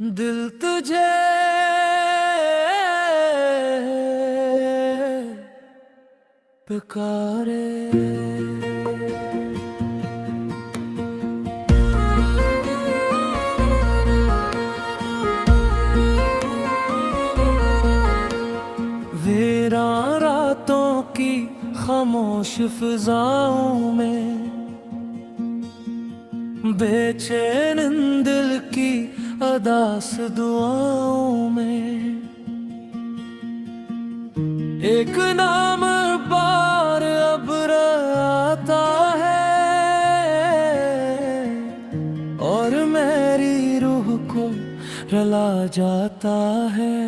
दिल तुझे पुकारे। वीरान रातों की खामोश फिजाओं में, बेचैन दिल की अदास दुआओं में, एक नाम बार अब आता है और मेरी रूह को रुला जाता है।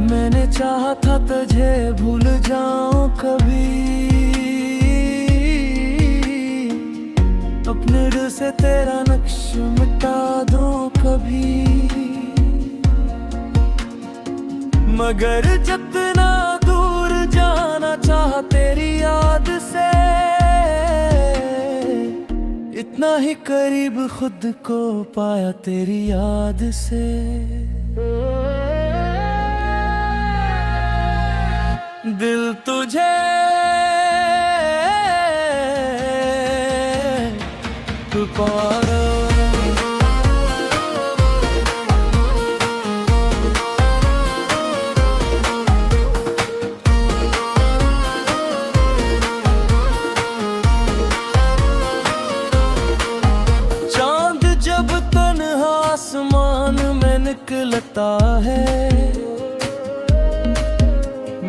मैंने चाहा था तुझे भूल जाऊं कभी, अपने दिल से तेरा नक्श मिटा दूं कभी, मगर जितना दूर जाना चाहा तेरी याद से, इतना ही करीब खुद को पाया तेरी याद से। दिल तुझे पुकारा। चांद जब तन्हा आसमान में निकलता है,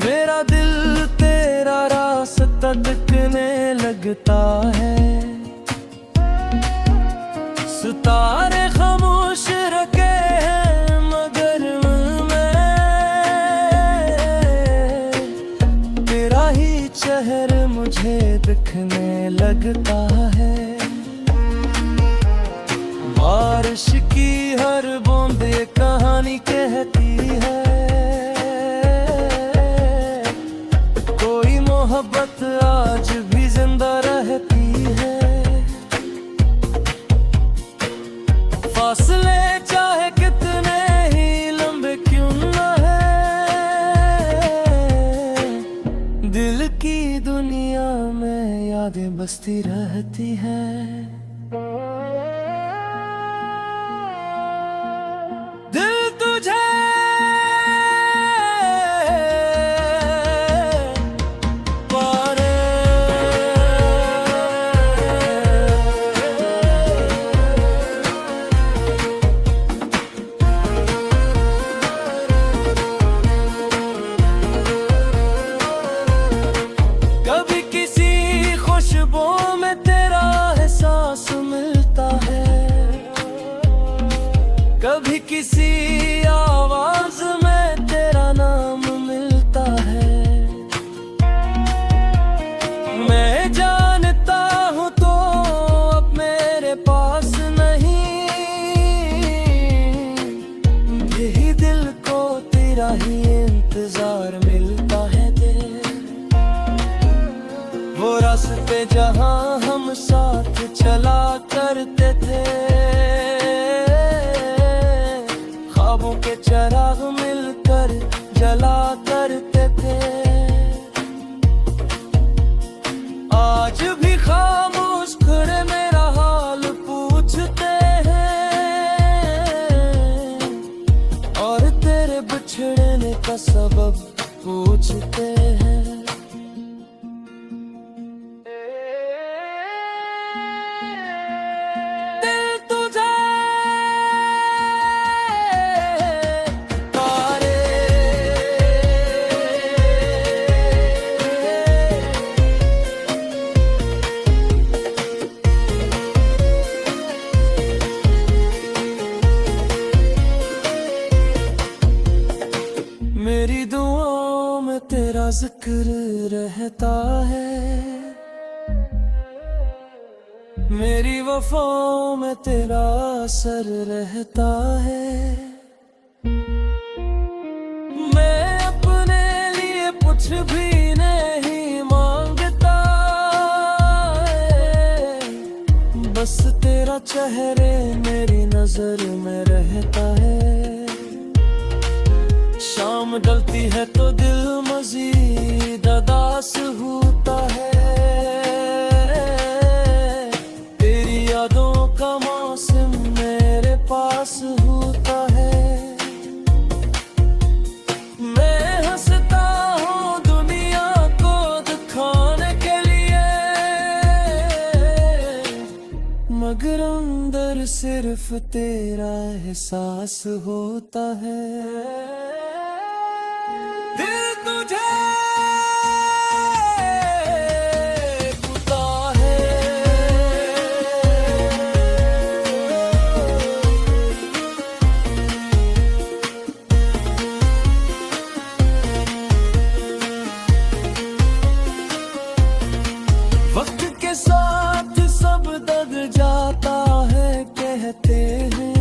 मेरा दिल तेरा रास्ता दिखने लगता है। सितारे खामोश रखे हैं मगर मैं तेरा ही चेहरा मुझे दिखने लगता है। बारिश की हर बूंद ये कहानी कहती है, कोई मोहब्बत आज भी जिंदा रहती है। फासले चाहे कितने ही लंबे क्यों न है, दिल की दुनिया में यादें बसती रहती हैं। दिल तुझे पारे। कभी किसी खुशबू में तेरा एहसास मिलता है, कभी किसी आवाज में तेरा नाम मिलता है। मैं जानता हूँ तो अब मेरे पास नहीं, यही दिल को तेरा ही इंतजार मिलता है। वो रास्ते जहाँ हम साथ चला करते थे, ख्वाबों के चिराग मिलकर जला करते थे, आज भी खामोश खड़े मेरा हाल पूछते हैं और तेरे बिछड़ने का सबब पूछते हैं। मेरी दुआओं में तेरा जिक्र रहता है, मेरी वफाओं में तेरा असर रहता है। मैं अपने लिए कुछ भी नहीं मांगता है, बस तेरा चेहरे मेरी नजर नजर में रहता है। शाम ढलती है तो दिल मजीद उदास होता है। तेरी यादों का मौसम मेरे पास होता है। मैं हंसता हूँ दुनिया को दिखाने के लिए, मगर अंदर सिर्फ तेरा एहसास होता है। दिल तुझे बुता है, वक्त के साथ सब दब जाता है कहते हैं।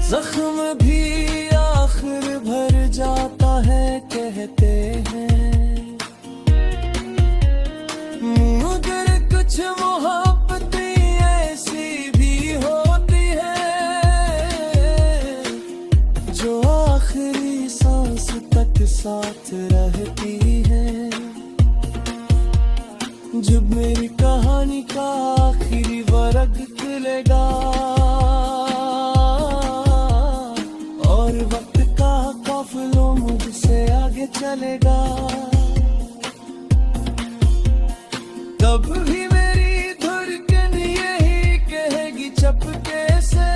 जख्म भी आखिर भर जाता है कहते हैं। मगर कुछ मोहब्बतें ऐसी भी होती है जो आखिरी सांस तक साथ रहती है। जब मेरी कहानी का आखिरी वर्ग खुलेगा और वक्त का काफिलों मुझसे आगे चलेगा, तब भी मेरी धड़कन यही कहेगी चपके से,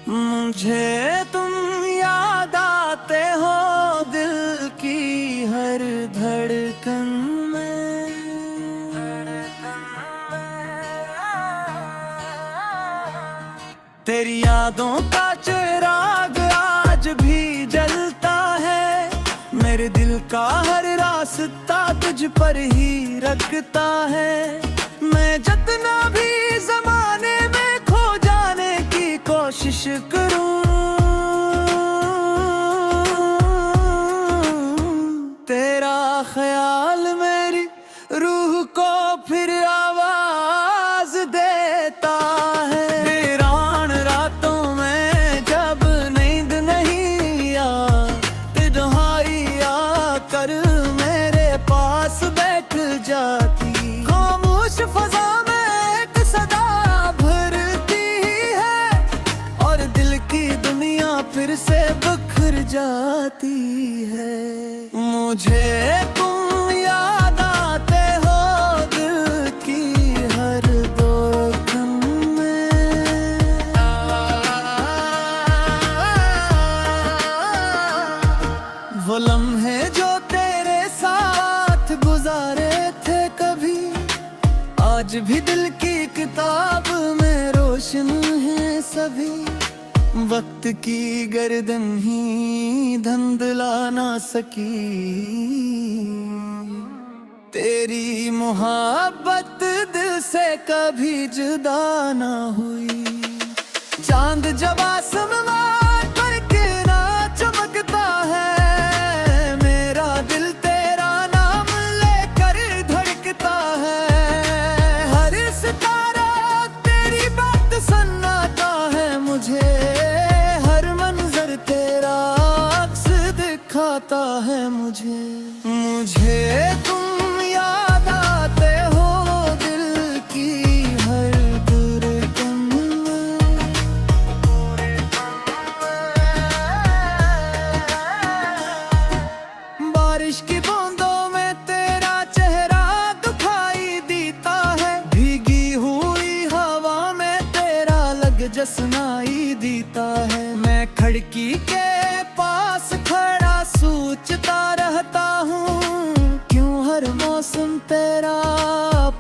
मुझे तुम याद आते हो दिल की हर धड़कन में। तेरी यादों का चिराग आज भी जलता है। मेरे दिल का हर रास्ता तुझ पर ही रखता है। मैं जितना भी जमाने में खो जाने की कोशिश करूं, तेरा ख्याल मेरी रूह को फिर आवाज देता है। वीरान रातों में जब नींद नहीं आती, तुम्हारी आकर मेरे पास बैठ जाती। खामोश फजा में एक सदा भरती है और दिल की दुनिया फिर से बिखर जाती है। मुझे तुम याद आते हो दिल की हर धड़कन में। वो लम्हे जो तेरे साथ गुजारे थे कभी, आज भी दिल की किताब में रोशन है सभी। वक्त की गर्दन ही धंधला ना सकी, तेरी मोहब्बत दिल से कभी जुदा ना हुई। चांद जब आसमान पर गिरा चमकता है, मेरा दिल तेरा नाम लेकर धड़कता है। हर सितारा तेरी बात सुनाता है मुझे, हर मंजर तेरा अक्स दिखाता है मुझे। मुझे तुम याद आते हो दिल की हर धड़कन में। बारिश की बूंदों में तेरा चेहरा दिखाई देता है। भीगी हुई हवा में तेरा लग जसनाई देता है। मैं खिड़की के पास खड़ा सोचता रहता हूँ, क्यों हर मौसम तेरा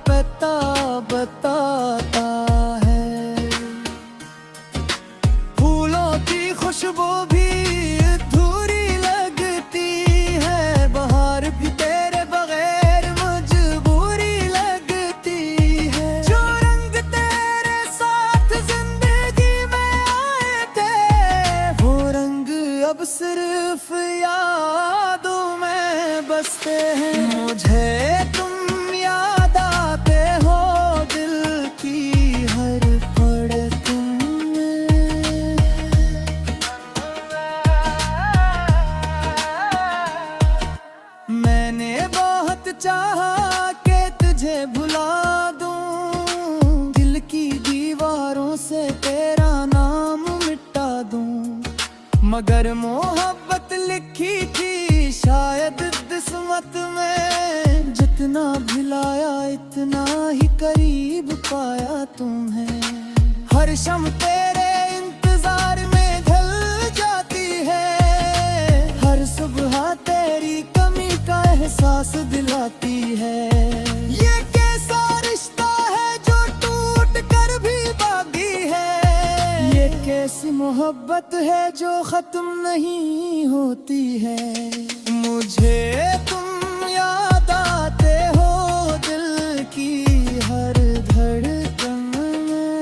पैताब बताता है। फूलों की खुशबू भी अधूरी लगती है, बहार भी तेरे बगैर मजबूरी लगती है। जो रंग तेरे साथ जिंदगी में आए थे, वो रंग अब सिर्फ यादों में बसते हैं। मुझे तुम याद आते हो दिल की हर धड़कन में। मैंने बहुत चाहा कि तुझे भुला दूं, दिल की दीवारों से तेरा नाम मिटा दूं, मगर मोहब्बत लिखी थी शायद किस्मत में। जितना भुलाया इतना ही करीब पाया तुम्हें। हर शम तेरे इंतजार में ढल जाती है, हर सुबह तेरी कमी का एहसास दिलाती है। ये कैसा रिश्ता है जो टूट कर भी बागी है, ये कैसी मोहब्बत है जो खत्म नहीं होती है। मुझे तुम याद आते हो दिल की हर धड़कन में।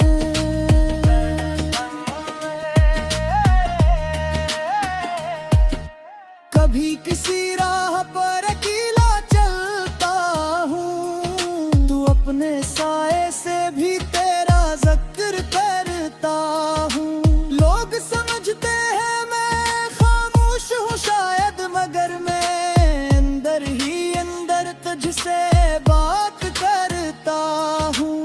कभी किसी राह पर अकेला चलता हूँ, तू अपने साए से भी तेरा जिक्र करता हूँ। लोग समझते हैं मैं खामोश हूँ शायद, मगर मैं अंदर ही अंदर तुझसे बात करता हूँ।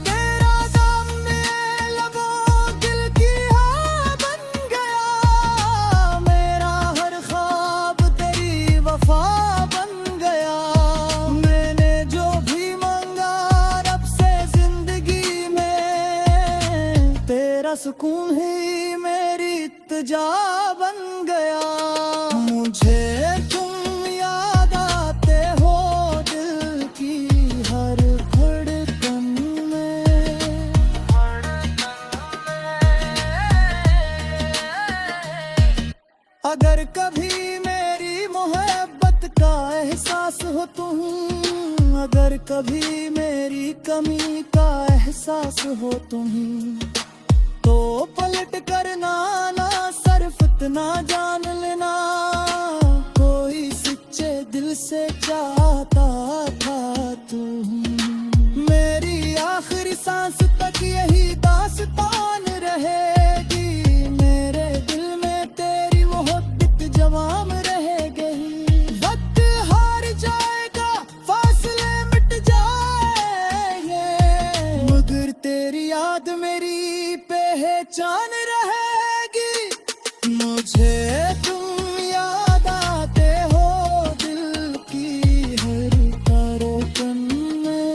तेरा नाम मेरे लबों दिल की हाँ बन गया, मेरा हर ख्वाब तेरी वफा बन गया। मैंने जो भी मांगा रब से जिंदगी में, तेरा सुकून ही मेरी इत्तजा बन गया। मुझे तुम याद आते हो दिल की हर धड़कन में। अगर कभी मेरी मोहब्बत का एहसास हो तुम, अगर कभी मेरी कमी का एहसास हो तुम्हें, तो पलट कर ना सिर्फ इतना जान लेना, कोई सच्चे दिल से चाहता था तुम। मेरी आखिरी सांस तक यही दास्तान रहेगी, मेरे दिल में तेरी मोहब्बत जवाम रहेगी। वक्त हार जाएगा, फासले मिट जाएंगे, मगर तेरी याद मेरी पहचान रहेगी। मुझे तुम याद आते हो दिल की हर धड़कन में।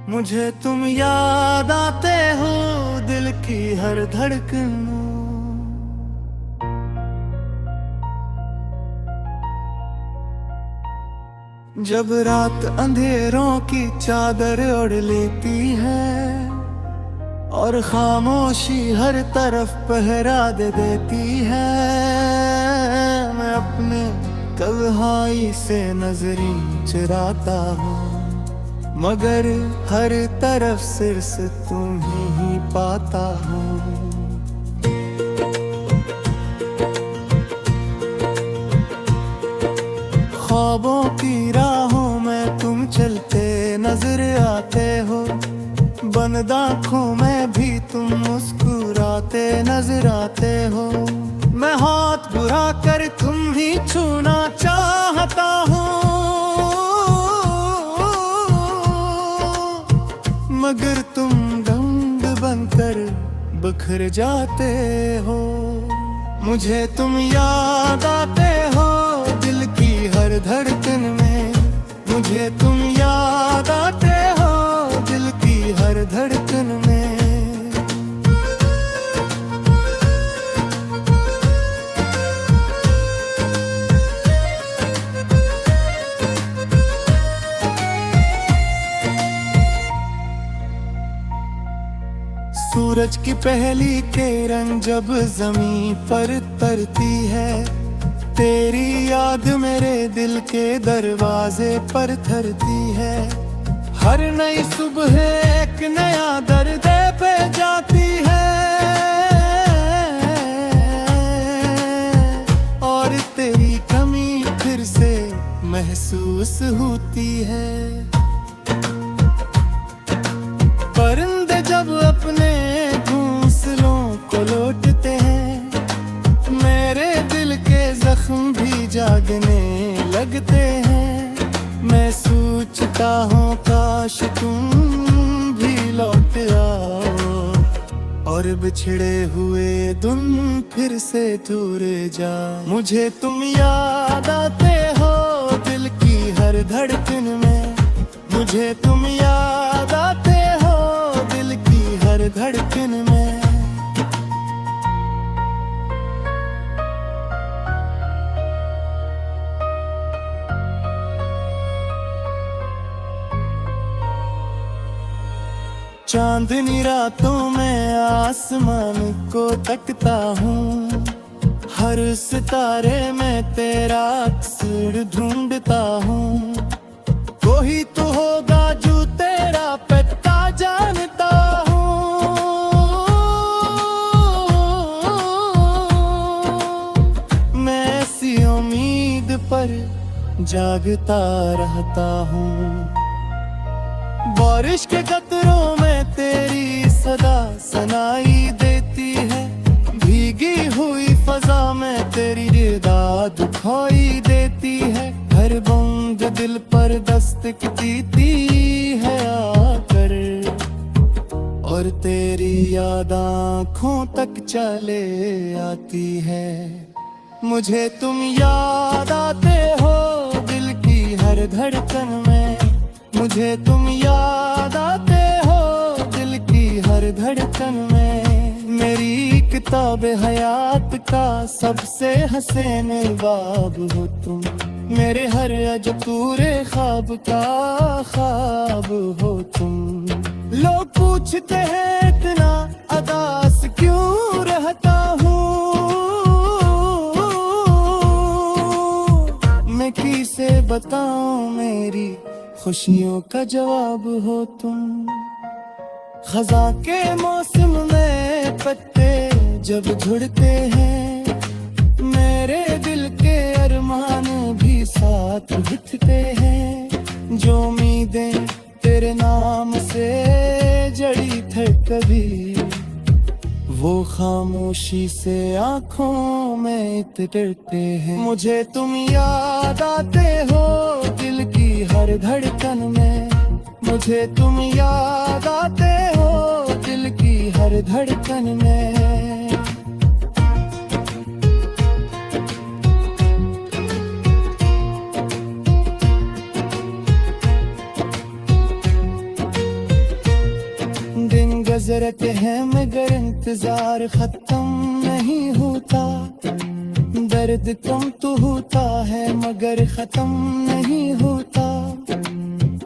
मुझे तुम याद आते हो दिल की हर धड़कन में। जब रात अंधेरों की चादर ओढ़ लेती है और खामोशी हर तरफ पहरा दे देती है, मैं अपने तन्हाई से नजरी चुराता हूँ, मगर हर तरफ सिर्फ तुम ही पाता हूँ। ख्वाबों की राहों में तुम चलते नजर आते हो, बंद आँखों में भी तुम मुस्कुराते नजर आते हो। मैं हाथ बुरा कर तुम ही छूना चाहता हूँ, मगर तुम रंग बनकर बिखर जाते हो। मुझे तुम याद आते हो दिल सूरज की पहली किरण जब जमीन पर तरती है, तेरी याद मेरे दिल के दरवाजे पर थरती है। हर नई सुबह एक नया दर्द पे जाती है, और तेरी कमी फिर से महसूस होती है। परिंदे जब अपने घोंसलों को लौटते हैं, मेरे दिल के जख्म भी जागने लगते हैं। मैं सोचता हूँ काश तुम भी लौट आओ, और बिछड़े हुए दिन फिर से दूर जा। मुझे तुम याद आते हो दिल की हर धड़कन में, मुझे तुम याद आते हो दिल की हर धड़कन में। चांदनी रातों में आसमान को तकता हूँ, हर सितारे में तेरा अक्सर ढूंढता हूँ। कोई तो होगा जो तेरा पता जानता हूँ, मैं ऐसी उम्मीद पर जागता रहता हूँ। बारिश के कतरों में तेरी सदा सुनाई देती है, भीगी हुई फजा में तेरी रिदा दिखाई देती है। हर बूंद दिल पर दस्तक देती है आकर, और तेरी याद आँखों तक चले आती है। मुझे तुम याद आते हो दिल की हर धड़कन में, मुझे तुम याद आते हो दिल की हर धड़कन में। मेरी किताब हयात का सबसे हसीन बाब हो तुम, मेरे हर अजपूरे ख्वाब का ख्वाब हो तुम। लोग पूछते हैं इतना अदास क्यों रहता हूँ, मैं किसे बताऊं मेरी खुशियों का जवाब हो तुम। खज़ां के मौसम में पत्ते जब झड़ते हैं, मेरे दिल के अरमान भी साथ उठते हैं। जो उम्मीदें तेरे नाम से जड़ी थे कभी, वो खामोशी से आंखों में इतरते हैं। मुझे तुम याद आते हो दिल की हर धड़कन में, मुझे तुम याद आते हो दिल की हर धड़कन में। दिन गुजरते हैं मगर इंतजार खत्म नहीं होता, दर्द कम तो होता है मगर खत्म नहीं होता।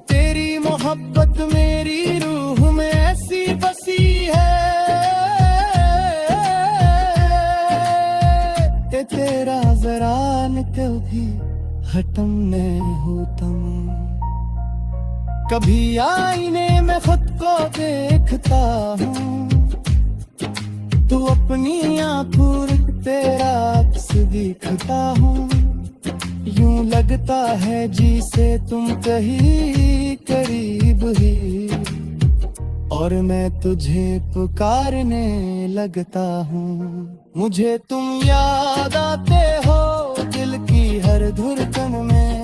तेरी मोहब्बत मेरी रूह में ऐसी बसी है कि तेरा जरा निकल भी खत्म नहीं होता। कभी आईने में खुद को देखता हूँ, तो अपनी आँखों तेरा अक्स दिखता हूँ। यूं लगता है जी से तुम कहीं करीब ही, और मैं तुझे पुकारने लगता हूँ। मुझे तुम याद आते हो दिल की हर धड़कन में,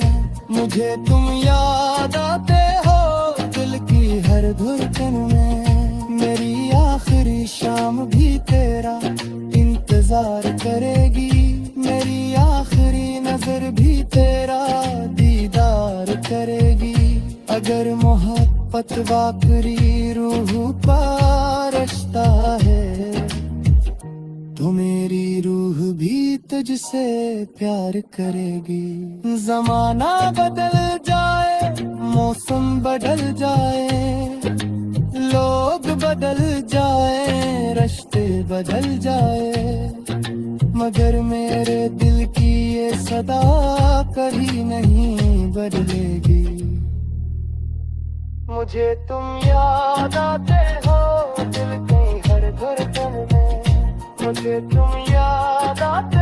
मुझे तुम याद आते हो दिल की हर धड़कन में। मेरी आखिरी शाम भी तेरा इंतजार करेगी, मेरी आखिरी नजर भी तेरा दीदार करेगी। अगर मोहब्बत वाकई रूह का रिश्ता है, तो मेरी रूह भी तुझसे प्यार करेगी। जमाना बदल जाए, मौसम बदल जाए, लोग बदल जाए, रिश्ते बदल जाए, मगर मेरे दिल की ये सदा कभी नहीं बदलेगी। मुझे तुम याद आते हो दिल की हर धड़कन में, मुझे तुम याद आते